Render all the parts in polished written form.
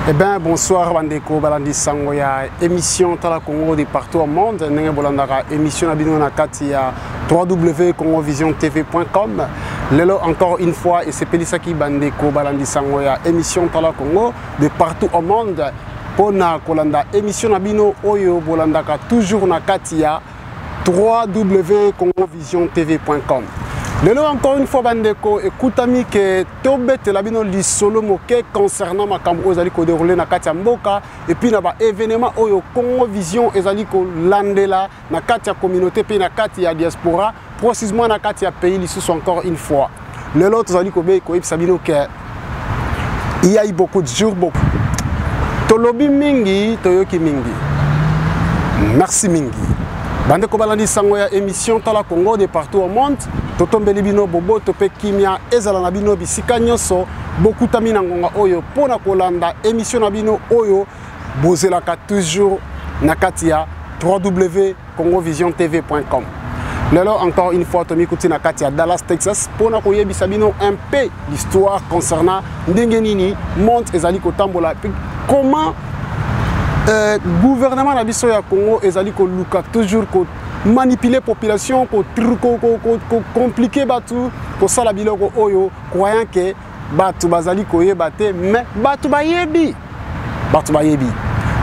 Eh bien, bonsoir Bandeko, Balandi Sangoya, émission Tala Congo de partout au monde. Nenge Bolandara, émission Nabino Nakati à www.congovisiontv.com. Lelo encore une fois, et c'est Pelisaki Bandeko, Balandi Sangoya, émission Tala Congo de partout au monde. Pona Kolanda, émission Nabino Oyo Bolandaka, toujours Nakati à www.congovisiontv.com. Lelo encore une fois Bandeko, écoutez que Tobet Labino li solo moke concernant ma cambo ezali ko dérouler na kati ya mboka et puis na ba événement oyo Congo Vision ezali ko landela na kati ya communauté puis na kati ya diaspora précisément na kati ya pays lisusu encore une fois. Lelo tozali ko be ko ibsabino que il y a eu beaucoup de jours beaucoup. Tolobi mingi toyoki mingi. Merci mingi. Bandeko Balandi Sangoya émission Tala Congo de partout au monde. Totombeli bino bobo tope kimia ezala na bino bisika nyonso beaucoup tamina ngonga oyo pona kolanda émission na bino oyo bozelaka toujours na katia www.congovisiontv.com. Lelo encore une fois tomi kuti na katia Dallas Texas pona koyebisa bino un peu l'histoire concernant ndenge nini monde ezali kotambola comment gouvernement na biso ya Congo ezali ko luka toujours ko manipuler population ko compliquer batu ko sala biloko oyo croyant que batu bazali koyeba te mais batu bayebi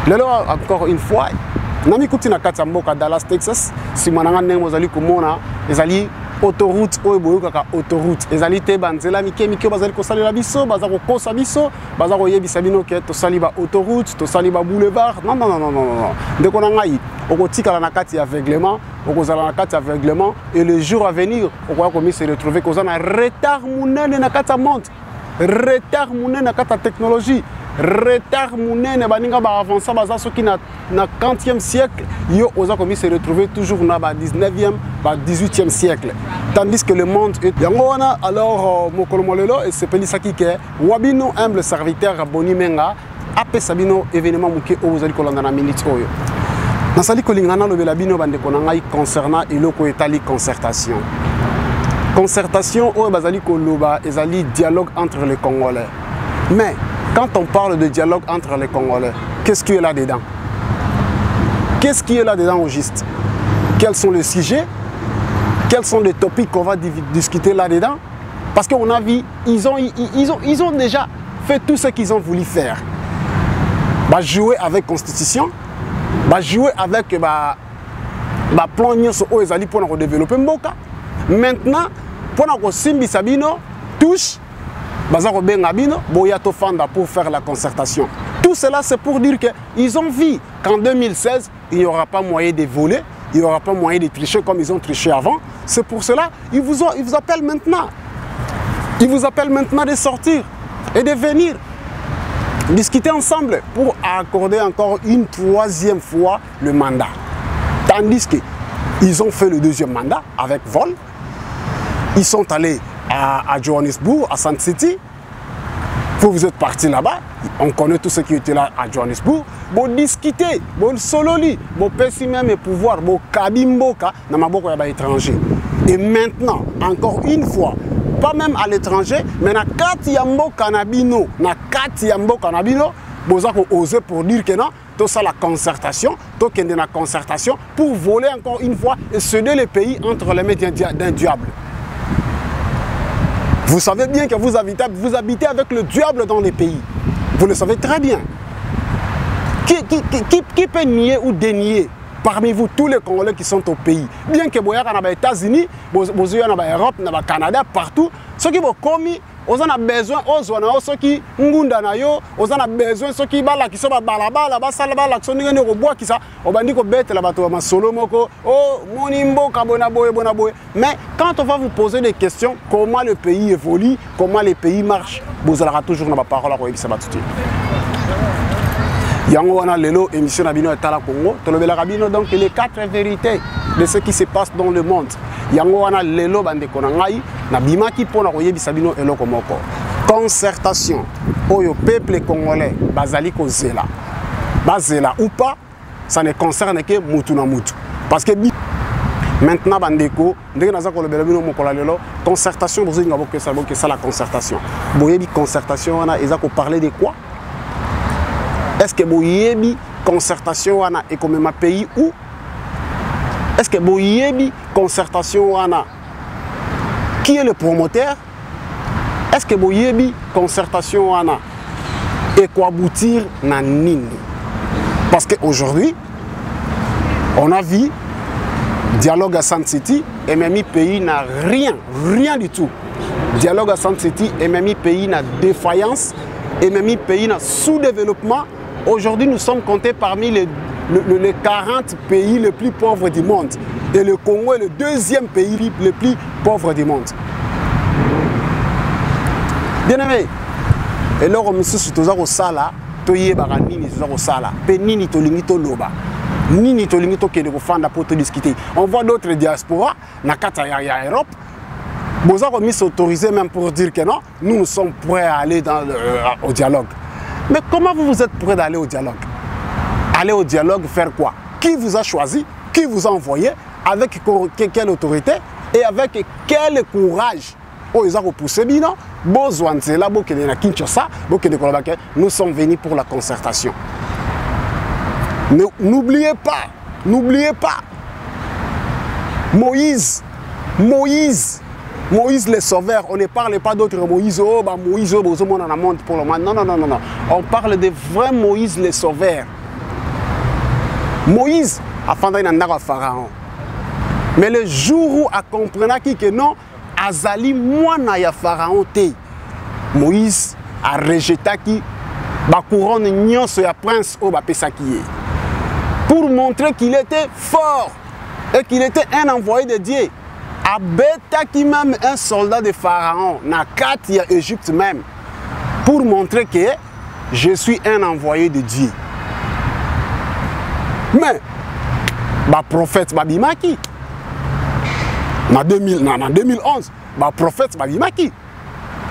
lelo encore une fois nami kuti na kati ya mboka Dallas Texas si mananga ndenge mozali komona ezali autoroute oyo boyokaka autoroute ezali te banzela mike bazali kosalela biso baza kokosa biso baza koyebisa bino ke tosali ba autoroute tosali ba boulevard non ndeko na ngai okotikala na kati ya aveuglement okozala na kati ya aveuglement et le jour à venir okoya komi se retrouver koza na retard munene na kati ya monde retard munene na kati ya technologie retard munene baninga ba avancer baza soki na 40e siècle yo oza komi se retrouver toujours na ba 19e ba 18e siècle tandis que le monde est yango wana alors mokolo molelo et c'est Pelisaki ke wabino humble serviteur Boni Menga apesa bino événement muke o ozali kolanda na minute oyo nasali kolingana lobela bino bandeko na ngai concernant eloko etali concertation oyo bazali koloba ezali dialogue entre les Congolais mais quand on parle de dialogue entre les Congolais, qu'est-ce qui est là-dedans? Qu'est-ce qui est là-dedans au juste? Quels sont les sujets? Quels sont les topics qu'on va discuter là-dedans? Parce qu'on a vu, ils ont déjà fait tout ce qu'ils ont voulu faire. Bah, jouer avec la Constitution, bah, jouer avec bah, plan pour développer Mboka. Maintenant, pour Simbi Sabino, touche. Pour faire la concertation. Tout cela, c'est pour dire qu'ils ont vu qu'en 2016, il n'y aura pas moyen de voler, il n'y aura pas moyen de tricher comme ils ont triché avant. C'est pour cela qu'ils vous appellent maintenant. Ils vous appellent maintenant de sortir et de venir discuter ensemble pour accorder encore une troisième fois le mandat. Tandis qu'ils ont fait le deuxième mandat avec vol. Ils sont allés à Johannesburg, à Sand City. Vous êtes partis là-bas, on connaît tous ceux qui étaient là à Johannesburg. Vous discuter, vous sololi, vous pèsez même le pouvoir, vous kabimboka, dans ma boka étranger. Et maintenant, encore une fois, pas même à l'étranger, mais na kati ya mboka nabino, vous avez osé pour dire que non, tout ça la concertation, tout qu'il y a la concertation pour voler encore une fois et céder le pays entre les mains d'un diable. Vous savez bien que vous habitez avec le diable dans les pays. Vous le savez très bien. Qui peut nier ou dénier parmi vous tous les Congolais qui sont au pays? Bien que vous soyez aux États-Unis, vous soyez en Europe, au Canada, partout, ceux qui vont commis, vous avez besoin, ceux qui ont besoin, ceux qui sont balabala, mais quand on va vous poser des questions, comment le pays évolue, comment le pays marche, vous aurez toujours la parole à Yango wana lelo émission Nabino et Tala Congo, tolobela rabino donc les 4 vérités de ce qui se passe dans le monde. Yango wana lelo bande konangai na bimaki pona koyebisa bino eloko moko. Concertation oyo peuple congolais bazali ko zela. Bazela ou pas, ça ne concerne que mutu na mutu. Parce que maintenant bandeko ndenge naza kolobela bino mokola lelo concertation bozinga boke ça la concertation. Boyebi concertation wana eza ko parler de quoi? Est-ce que boyebi concertation wana et comme ma pays où? Est-ce que boyebi concertation wana? Qui est le promoteur? Est-ce que boyebi concertation wana et quoi aboutir na nini? Parce qu'aujourd'hui, on a vu dialogue à Sun City et même pays n'a rien du tout. Dialogue à Sun City et même pays n'a défaillance et même pays n'a sous-développement. Aujourd'hui, nous sommes comptés parmi les 40 pays les plus pauvres du monde. Et le Congo est le deuxième pays le plus pauvre du monde. Bien aimé, et là, on se soutient au sala, toye baranini au sala, penini tolingi loba, nini tolingi to kende kofanda pour te discuter. On voit d'autres diasporas, nakata ya Europe. Vous avez s'autoriser même pour dire que non, nous sommes prêts à aller au dialogue. Mais comment vous êtes prêts d'aller au dialogue? Aller au dialogue, faire quoi? Qui vous a choisi? Qui vous a envoyé? Avec quelle autorité? Et avec quel courage? Nous sommes venus pour la concertation. N'oubliez pas, Moïse le sauveur, on ne parle pas d'autres Moïse, Moïse, pour le moment. Non. On parle de vrai Moïse le sauveur. Moïse a fondé un pharaon. Mais le jour où a compris que non, Azali mwana ya pharaon te, Moïse a rejeté qui ba couronne nyonso ya prince au ba pesaki pour montrer qu'il était fort et qu'il était un envoyé de Dieu. Abetaki même un soldat de pharaon na kati ya Égypte même pour montrer que je suis un envoyé de Dieu. Mais ba prophète babimaki en 2011, le prophète Babimaki,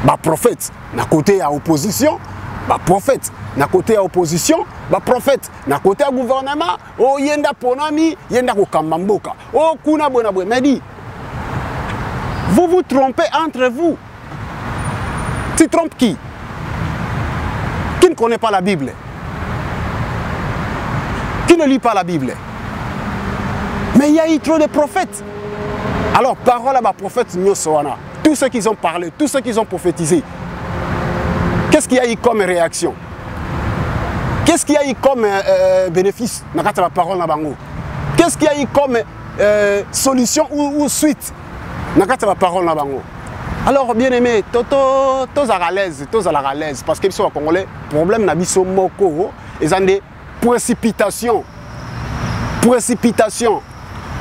le prophète na côté à opposition, le prophète na côté à opposition, le prophète na côté à gouvernement, oh yenda ponami, yenda kokambamboka, oh kuna bona bona. Mais dit, vous vous trompez entre vous. Tu trompes qui? Qui ne connaît pas la Bible? Qui ne lit pas la Bible? Mais il y a eu trop de prophètes. Alors, parole à ma prophète Nyosoana, tous ceux qui ont parlé, tous ceux qui ont prophétisé, qu'est-ce qu'il y a eu comme réaction? Qu'est-ce qu'il y a eu comme bénéfice dans la parole à Bango? Qu'est-ce qu'il y a eu comme solution ou suite dans la parole à Bango? Alors, bien aimé, tous à l'aise, parce qu'ils sont congolais, problème n'a pas moko, ils ont des précipitations.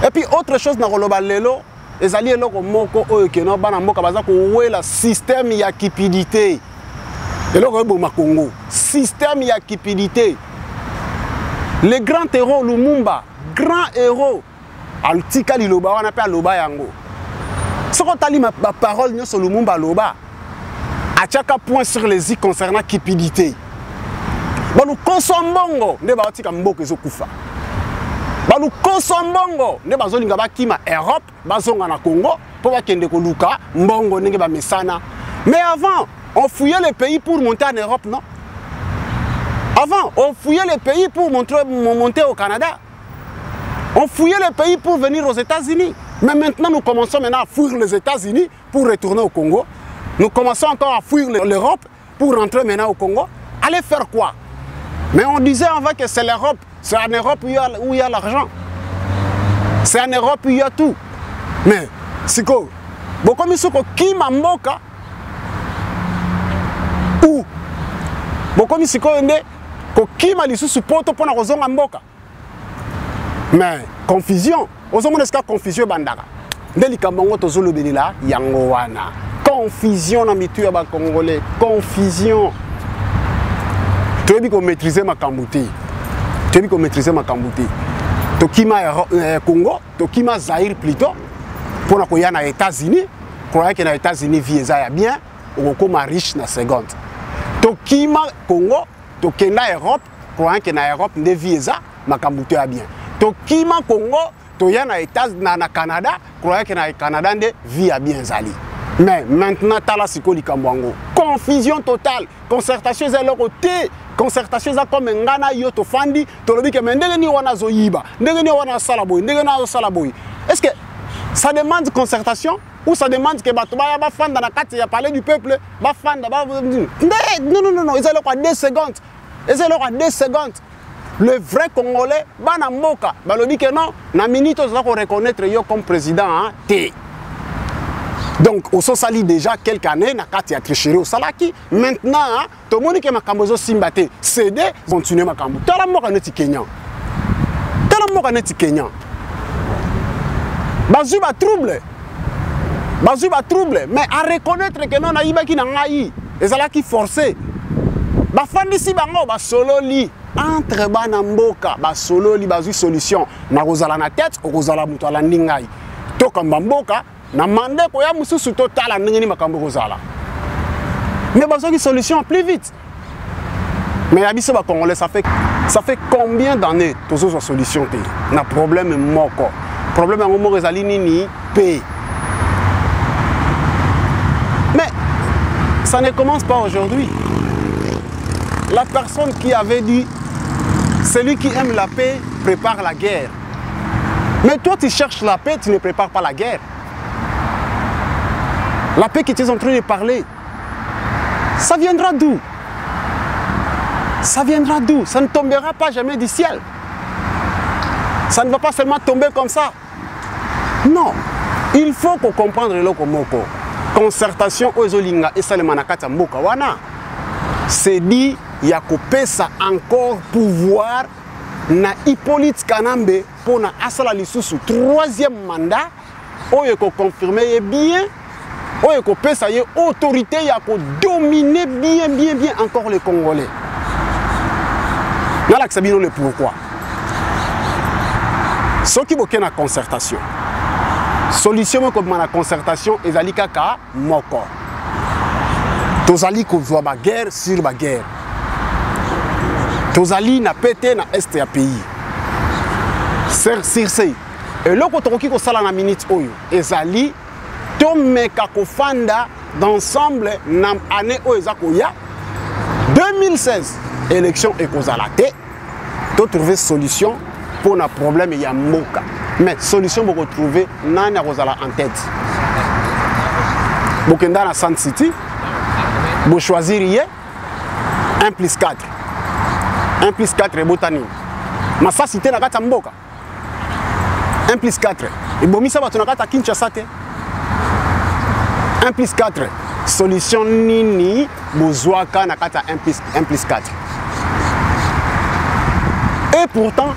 Et puis, autre chose dans le balelo, les alliés loko moko oekeno bana mboka baza ko wela système ya cupidité. Et là on Congo, système ya cupidité. Le grand héros Lumumba, grand héros altika liloba wana pe aloba yango. Soko tali ma parole nyoso Lumumba loba. Atiaka point sur les i concernant cupidité. Ba nous consombongo nde ba tika mboko ezokufa. Nous consommons ne bazolinga bakima Europe, bazonga na Congo pour bakende ko luka mbongo ndenge ba mesana. Mais avant, on fouillait les pays pour monter en Europe, non? Avant, on fouillait les pays pour monter au Canada. On fouillait les pays pour venir aux États-Unis. Mais maintenant, nous commençons maintenant à fuir les États-Unis pour retourner au Congo. Nous commençons encore à fuir l'Europe pour rentrer maintenant au Congo. Allez faire quoi? Mais on disait avant que c'est l'Europe. C'est en Europe où il y a l'argent. C'est en Europe où il y a tout. Mais, c'est quoi? Beaucoup de gens qui m'ont moqué. Où? Beaucoup de gens qui m'ont dit que pour la raison de moka. Mais, confusion. Aux hommes de confusion bandara. Delika mongo tozolo benila yango wana. Confusion na mitu ya ba congolais. Confusion. Tu veux maîtriser ma cambouti. Tu veux maîtriser ma cambouti. Tokima Congo, Tokima Zaïre plutôt. Pour la koya na États-Unis, croyez que na États-Unis visa bien, on comme riche na seconde. Tokima Congo, Tokenda Europe, croyez que na Europe ne visa ma cambouti a bien. Tokima Congo, Toya na États na Canada, croyez que na Canada ne vit bien zali. Mais maintenant, tala siko likambango. Confusion totale. Concertation est leur côté. Concertation est comme ngana yo to fandi. To lobi ke ndenge ni wana zo yiba. Ndenge ni wana salaboy. Ndenge na zo salaboy. Est-ce que ça demande concertation ou ça demande que batoba ba fanda na kati ya parler du peuple, ba fanda ba non, ils ont quoi 2 secondes. Ils ont quoi 2 secondes. Le vrai Congolais, bana moka, balobi que non, na minute on va reconnaître yo comme président hein, té. Donc, au Sosali déjà quelques années, na kati ya tricherie au Salaki. Maintenant, tout le monde qui est makambozo simbate, cédé, continuer makambo. Tala moka neti Kenyan. Tala moka neti Kenyan. Bazu ba trouble. Bazu ba trouble. Mais à reconnaître que non, na iba ki na ngai. Et Salaki forcé. Ba fandi si bango, ba solo li. Entre bana mboka, ba solo li bazu solution. Na rozala na tête, o rozala mutu ala ndingai. To kamba mboka. Na mandé ko ya mususu total ndengeni makambo kozala. Mais besoin de solution plus vite. Mais yabiso ba Congolais ça fait combien d'années tous autres solutions té. Na problème moko. Problème en mo rezali nini paix. Mais ça ne commence pas aujourd'hui. La personne qui avait dit celui qui aime la paix prépare la guerre. Mais toi tu cherches la paix, tu ne prépares pas la guerre. La paix que tu es en train de parler, ça viendra d'où? Ça viendra d'où? Ça ne tombera pas jamais du ciel. Ça ne va pas seulement tomber comme ça. Non. Il faut qu'on comprenne le moko. Concertation ozolinga et salemanakata mboka wana. C'est dit, il y a coupé ça encore pouvoir na Hippolyte Kanambe pour na asala lisusu 3e mandat. Oyo ko confirmer bien. Oyo ko pesa ye autorité ya ko dominer bien encore les Congolais. Nala sabino le pourquoi. Ce qui boke na concertation. Solution comme na concertation ezali kaka moko. Tozali ko zwa ba guerre sur ba guerre. Tozali na pété na est ya pays. Circe. Et loko tokoki ko sala na minute oyo ezali tomeka kofanda d'ensemble na année oezakoya 2016 élection ekozala te to trouver solution pour na problème ya mboka mais solution boko trouver nani akozala en tête bokenda na Sun City bo choisir ye 1+4 1+4 ebotani masa cité na kata mboka 1+4 ebomisa bato na kata Kinshasa te 1+4 solution nini bozwaka na kata 1+4 et pourtant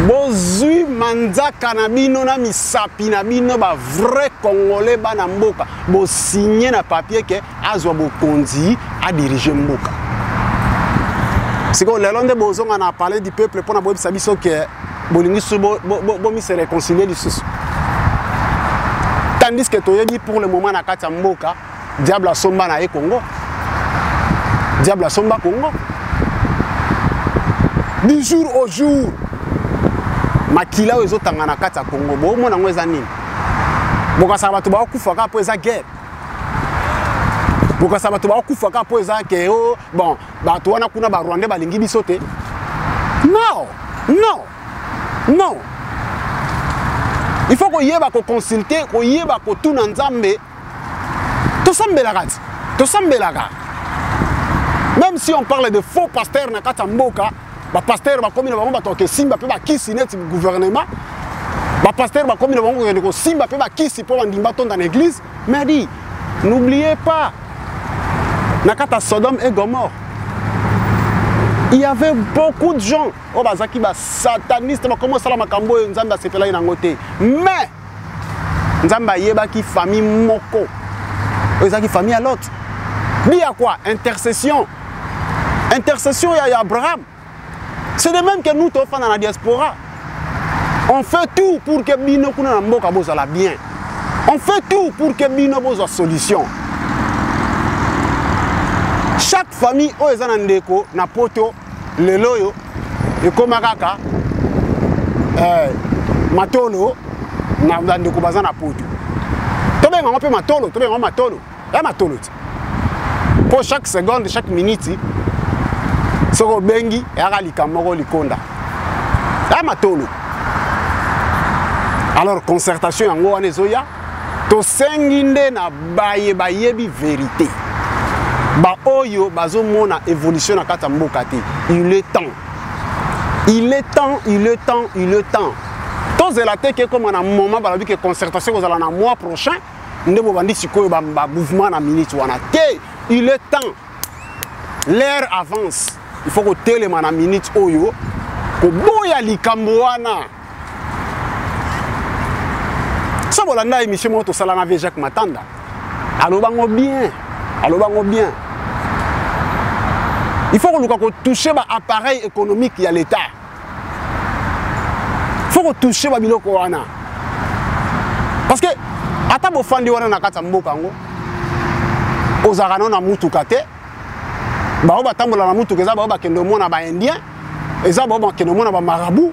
bozui manzaka na bino na misapi na bino ba vrai Congolais bana mboka bo signer na papier que azwa bokonzi a diriger mboka. C'est que le londe bozonga na parler du peuple pour na boyebisa biso que bolingi bo mi se réconcilier lisusu. Tandis que toyebi pour le moment na kati mboka diable asomba na Congo. Diable asomba Congo. Du jour au jour makila ozo tanga na kati Congo bo mona ngweza nini. Boka sa bato ba kufa ka po eza guerre. Boka sa bato ba kufa ka po eza ke o bon bato wana kuna ba Rwanda balingi biso te. Non. Il faut qu'on y ait consulter, qu'on y ait tout dans Nzambe. Tout ça me même si on parle de faux pasteurs na Katamboka, ba pasteur ba komi na bango ba toke simba pe ba kisi net gouvernement. Ba pasteur ba komi na bango ko simba pe ba kisi pour ndimba ton dans l'église, mais dit n'oubliez pas na kata Sodome et Gomorrhe. Il y avait beaucoup de gens au bazaki ba sataniste ba comment sala makambo nzamba sepela ina ngote mais nzamba yeba ki famille moko ezaki famille à l'autre li a quoi intercession ya Abraham c'est de même que nous to fa dans la diaspora on fait tout pour que bino kuna na mboka bozala bien on fait tout pour que bino bozo solution chaque famille o ezana ndeko na poto leloyo ekoma kaka matolo na ndeko bazana poto tobe on peut matolo, tu veux matolo. Il y a matolo. Pour chaque seconde, chaque minute, ce qu'on bengi, il y a likamoro likonda. Il y a matolo. Alors concertation en gros anezoya, to senginde na bayebi vérité. Ba oyo bazo mona évolution na kata mboka te. Il est temps. Il est temps, il est temps, il est temps. Tous les latés que comme on a un moment bah que concertation vous allez en mois prochain, ndebo bandi sikoyo ba mouvement na minute wana te. Il est temps. L'heure avance. Il faut que télé na minute oyo ko boya likambo wana. Ça voilà na émission moto sala na Jacques Matanda. Allo bango bien. Allo bango bien. Il faut que toucher l'appareil économique à l'État. Il faut que toucher l'appareil wana. Parce que, ata bofandi wana na kata mboka ngo, ozarano na mutuka te, bao batambola na mutuka eza bao bakende mona ba indien, eza bao bakende mona ba marabout,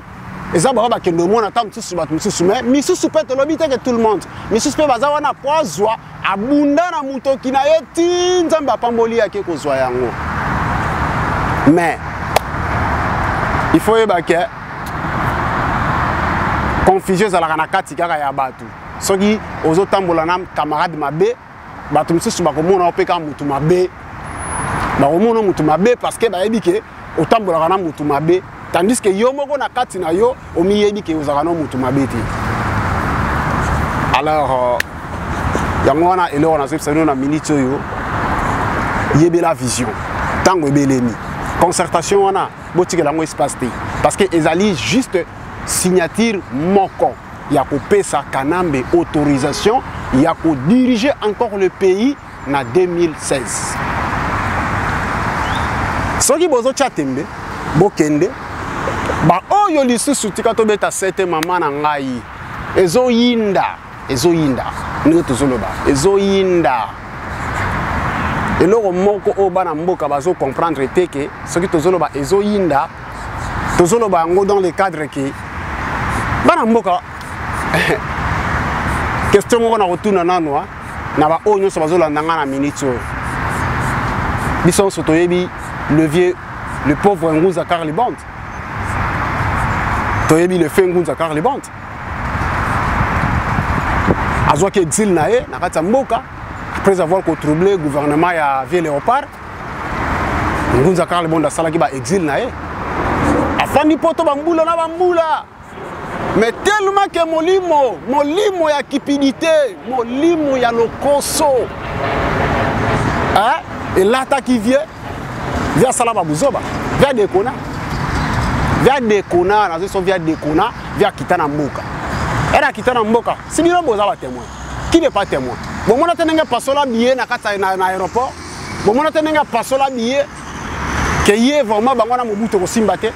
eza bao bakende mona ta msusu bat msusu mais misusu pe tolobi te que tout le monde. Misusu pe baza wana poazwa abunda na mutoki na yeti nzamba pamboli yake kozwa yango. Mais il faut que confusion à la nakati kaka ya batu. Soki ozotambola na camarade mabe, batu msusu bakomona opeka mutu mabe. Bakomona mutu mabe parce que ba yebi ke otambola na mutu mabe, tandis que yo moko na kati na yo omiyebi ke ozakana mutu mabe te. Alors yango wana eloko na sepsano na minute yo yebe la vision. Tango ebelemi. Concertation on a botique la espace parce que ezali juste signature moko ya ko pesa kanambe autorisation ya ko diriger encore le pays na 2016 soki bozo chatembe bokende ba oyo lisusu tika to beta 7 mama na ngai ezoyinda ngo tozoloba ezoyinda. Et loro moko o bana mboka bazo comprendre te que ce qui tozoloba ezoyinda tozoloba ngo dans le cadre que bana mboka question moko na rotuna nanwa na ba o nyoso bazolanda nga na minute biso sotoyebi le pauvre Ngunza Karli Band toyebi le fait Ngunza Karli Band azwa ke exil nae na kata mboka. Après avoir troublé le gouvernement à Ville Léopard, Ngunza Karli Band a salaki ba exil nae. Afandi poto bambula na bambula. Mais tellement que molimo ya kipidité, molimo ya lokoso. Hein? Et là qui vient salaba buzoba, via dekona. Via dekona, na zo via dekona, via kitana mboka. Era kitana mboka, si bino boza ba témoin. Qui n'est pas témoin? Bon, on a tenu pasola billet na aéroport. Bon, on a tenu pasola billet que y est vraiment bangwana mobuto ko simbate.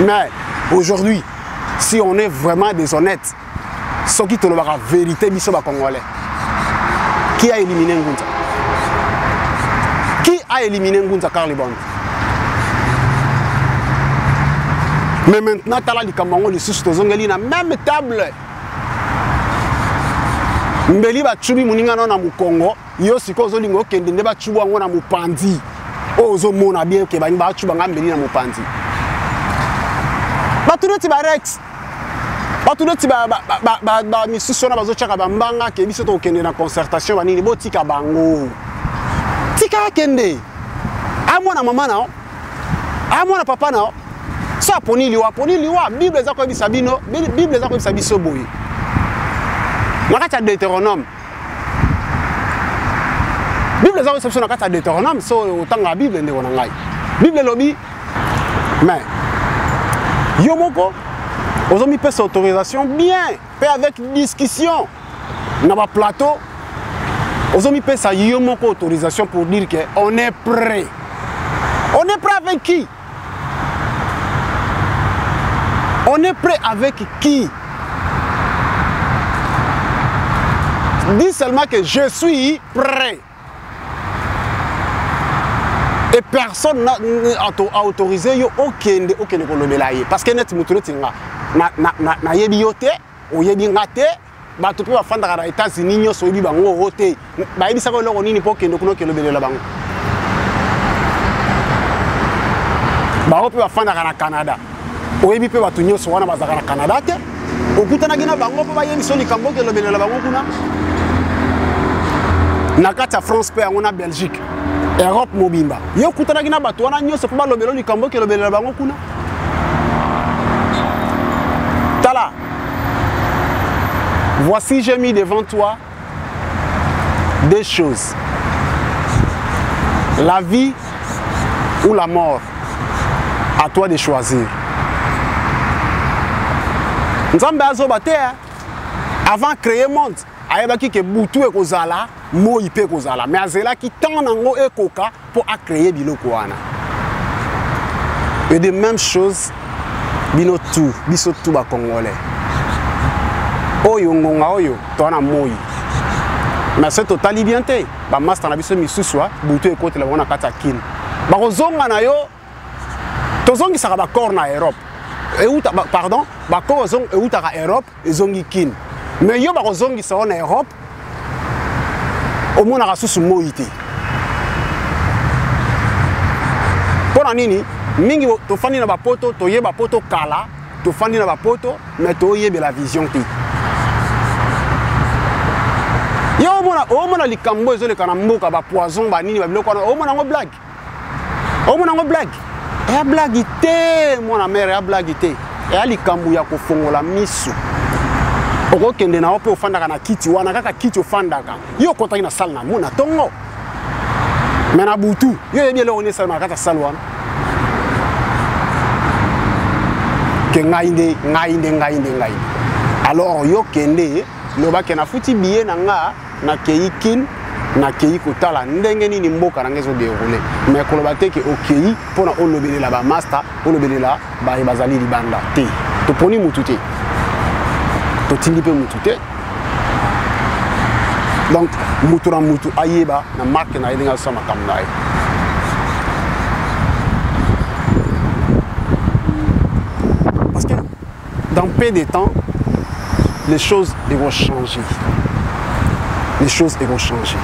Mais aujourd'hui, si on est vraiment déshonnête, ce qui te le la vérité biso ba congolais. Qui a éliminé Ngunza? Qui a éliminé Ngunza Karli Band? Mais maintenant, tala li kamango li susu tozongeli na même table. Mbeli ba chubi muninga na mukongo yo siko zo lingo kende ne ba chubu ngo na mupandi ozo mona bien ke ba ba chuba ngambeli na mupandi batunoti ba rex batunoti ba misusu na bazo chaka bambanga ke biso to kende na concertation ba nini botika bango tika kende amona mama na amona papa na so aponi liwa bible za ko bisabino bible za ko bisabiso boye. La carte Deutéronome. Bible est réception la carte Deutéronome, so autant la Bible ndé wonangai. Bible lobby. Mais yomoko aux mis cette autorisation bien, fait avec discussion. Dans le plateau, aux mis ça yomoko autorisation pour dire que on est prêt. On est prêt avec qui? On est prêt avec qui? Dis seulement que je suis prêt. Et personne n'a autorisé aucun kolobela ye parce que net mutuno tinga na yebi yote o yebi ngate bato pe bafandaka na États-Unis nyonso oyebi bango te bayebisaka eloko nini mpo kende kuna okelobelela bango bango pe bafandaka na Canada oyebi pe bato nyonso wana bazalaka na Canada te okutanaki na bango mpo bayebisa likambo okelobelela bango kuna na kati ya France pe yango na Belgique Europe mobimba yo okutanaki na bato wana nyonso mpo balobela likambo okelobelela bango kuna tala. Voici, j'ai mis devant toi deux choses. La vie ou la mort. À toi de choisir. Nzambe azobate avant de créer le monde, ayebaki ke butu ekozala, moi pe kozala, mais azela ki tant nango ekoka pour créer biloko wana. Et de même chose bino tout, biso tout ba congolais. Oyo ngonga oyo tona moi mais c'est totali bien te ba master na biso misuswa butu ekote la bona kata kin ba kozonga na yo tozongi saka ba corps na Europe euta pardon ba corps zong euta ka Europe ezongi kin mais yo ba kozongi sa na Europe omona ka susu moi te pona nini mingi tofandi na ba poto toyeba poto kala tofandi na ba poto mais toyebe la vision te. Yo omona likambo ezoleka na mboka ba poison ba nini ba biloko wana omona ngo blague. Omona ngo blague. Ya blague te mona mère ya blague te. Ya likambo ya kofongola misu. Okokende na ope ofandaka na kiti wana kaka kiti ofandaka. Yo kotaki na salle na mona tongo. Mais na butu yo yebi le onesa na kata salle wana. Ke ngainde. Alors yo kende lobake na futi biye na nga na keikin na kei kotala ndenge nini mboka na ngezo déroulé mais kolobate ke okei pona olobelela ba master olobelela ba bazali libanda te to poni mutu te to tindi pe mutu te donc mutu na mutu ayeba na marque na yinga sama kamna parce que dans peu de temps les choses vont changer. Les choses vont changer.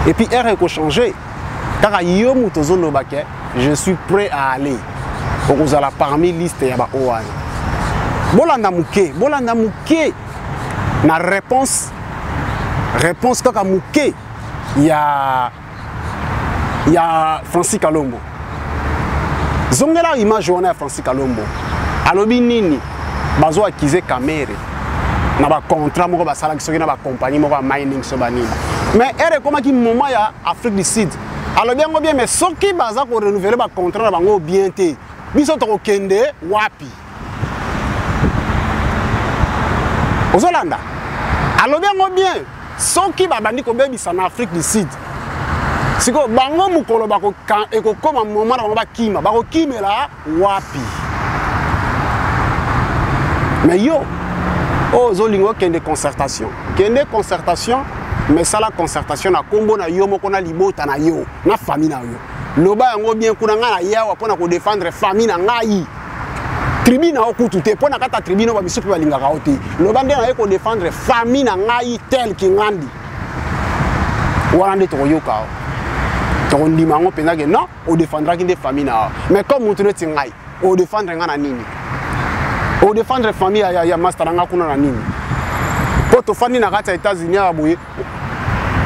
Et puis, elles vont changer. Car je suis prêt à aller. Vous allez parmi liste ya ba oan. Bolanda muke. Na réponse kaka muke. Ya Francis Kalombo. Zongela image wana Francis Kalombo. Alobi nini bazo akize kamere. Na ba contrat moko ba sala kisoki na ba compagnie moko mining so banini mais ere koma ki moment ya Afrique du Sud alors bien mais soki baza ko renouveler ba contrat na bango bien te biso to kende wapi ozolanda alors bien soki ba bandi ko bebisa na Afrique du Sud siko bango mukolo bako kan ekokoma moment na bango ba kima bako kimela wapi mais yo oh zolingo kende concertation mais ça la concertation na kombo na yo moko na libota na yo na famille na yo loba yango bien kuna nga na yawa pona ko défendre famille na ngai tribu na okutu te pona kata tribu no ba biso pe balingaka oti loba nde na ko défendre famille na ngai tel ki ngandi wana nde to yoka to ndima ngo penza ke non o défendra ki nde famille na mais comme mutu neti ngai o défendre nga na nini o défendre famille ya master nga kuna na nini poto fandi na kati ya États-Unis aboye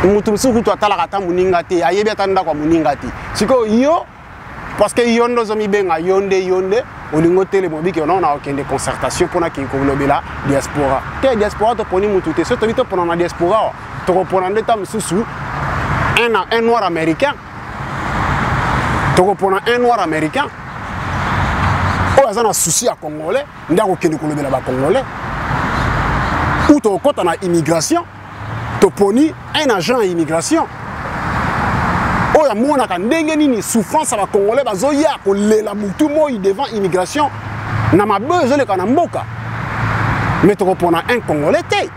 mutu msuku to atala kata muninga te ayebi atanda kwa muninga te siko yo parce que yondo zo mibenga yonde olingo tele mobiki on a aucune concertation pona ki ko lobela diaspora te diaspora to poni mutu te soto bito pona na diaspora to ko pona ndeta msusu un noir américain to ko pona un noir américain o azana souci à congolais ndako kende ko lobela ba congolais ou to kota na immigration to poni un agent immigration oya mona ka ndenge nini souffrance ba congolais bazoya ko lela mutu moi devant immigration na mabezo le kana mboka mais to pona un congolais té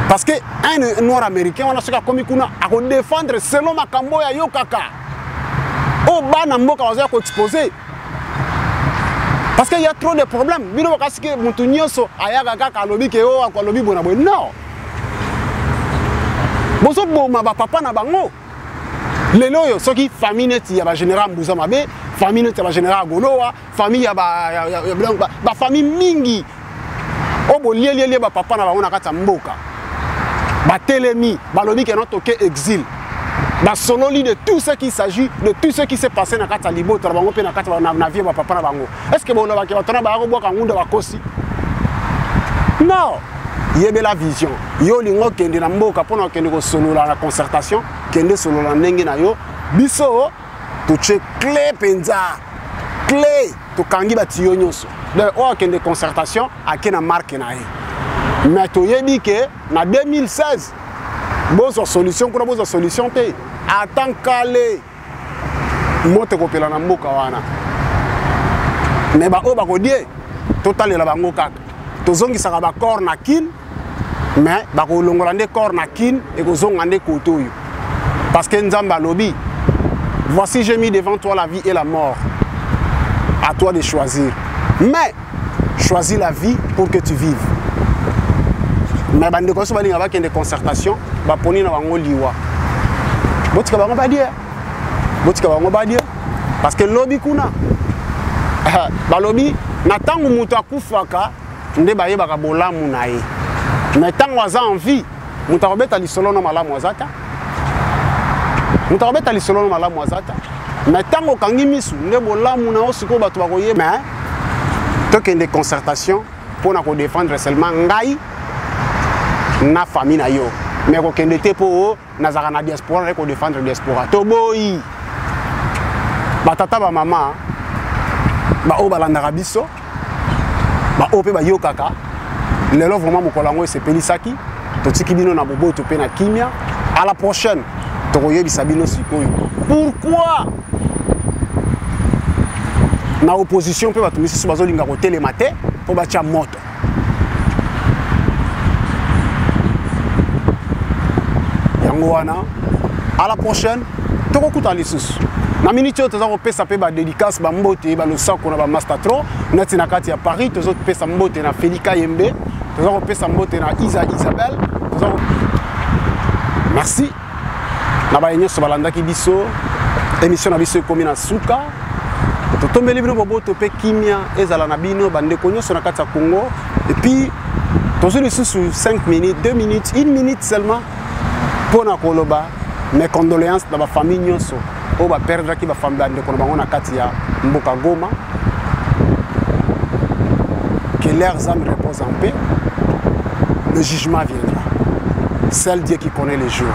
parce que un noir américain on a saka komi kuna a ko défendre selon makambo ya yokaka o bana mboka bazoya ko exposer Parce qu'il y a trop de problèmes. Bino kasi ke mutu nyonso ayaka kaka alobi ke o akolobi bona boy. Non. Bozo boma ba papa na bango. Lelo yo soki famille neti ya ba général Mbuza Mabe, famille neti ya ba général Golowa, famille ya ba famille mingi. Obo lié ba papa na bango na kata mboka. Ba telemi, ba lobi ke non toke exil. Ba sololi de tout ce qui s'agit, de tout ce qui s'est passé na kata libo to bango pe na kata na vie ba papa na bango. Est-ce que bo loba ke ba tona ba ko boka ngunda ba kosi? Non. Yebe la vision. Yo lingo kende na mboka pona kende ko solola la concertation, kende solola ndenge na yo. Biso to che clé penza. Clé to kangi ba tiyo nyonso. De o kende concertation akena marque na ye. Mais to yebi ke na 2016 bozo solution kuna bozo solution te. Attends kale mote ko pela na mboka wana. Mais ba o ba ko die totalela bango kaka. Tozongi saka ba corps na kin. Mais bako longola nde corps na kin et kozonga nde koto yo. Parce que Nzamba lobi, voici j'ai mis devant toi la vie et la mort. À toi de choisir. Mais choisis la vie pour que tu vives. Mais bande ko so bali ngaba kende concertation, ba poni na bango liwa. Botika bango ba dire. Botika bango ba dire parce que lobi kuna. Ba lobi na tangu mutu akufaka nde ba yeba bolamu na ye. Mais tant que en vie, nous avons fait les solos malamu azata. Nous avons fait les solos malamu azata. Mais tant que kangi misu, ne bolamu na osiko batu bakoye mais tant qu'il y a des concertations pour nous défendre seulement ngai na famille na yo. Mais ko kende te po na zaka na diaspora ko défendre diaspora. To boyi. Ba tata ba mama ba o balanda biso. Ba o pe ba yo kaka. Lelo vraiment mokolango c'est pelisaki totiki bino na bobo to pe na kimia à la prochaine tokoyebi sabino sikoyo. Pourquoi na opposition pe bato misusu bazolinga ko telemate po batia moto yango wana à la prochaine tokokuta lisusu na minute oyo toza kopesa pe ba dédicace ba mbote ba losako na ba mastatro neti na kati ya Paris tozo pesa mbote na Felika Yembe toza kopesa mbote na Isabelle toza merci na ba yenyo so balandaki biso émission na biso ekomi na suka totombeli bino boboto pe kimia ezala na bino bande konyo so na kati ya Congo et puis tozo lisusu 5 minutes 2 minutes 1 minute seulement pour na koloba mes condoléances na ba famille nyonso o ba perdre ki ba famille bande ko bango na kati ya Mboka Goma. Que leurs âmes reposent en paix. Le jugement viendra. Seul Dieu qui connaît les jours.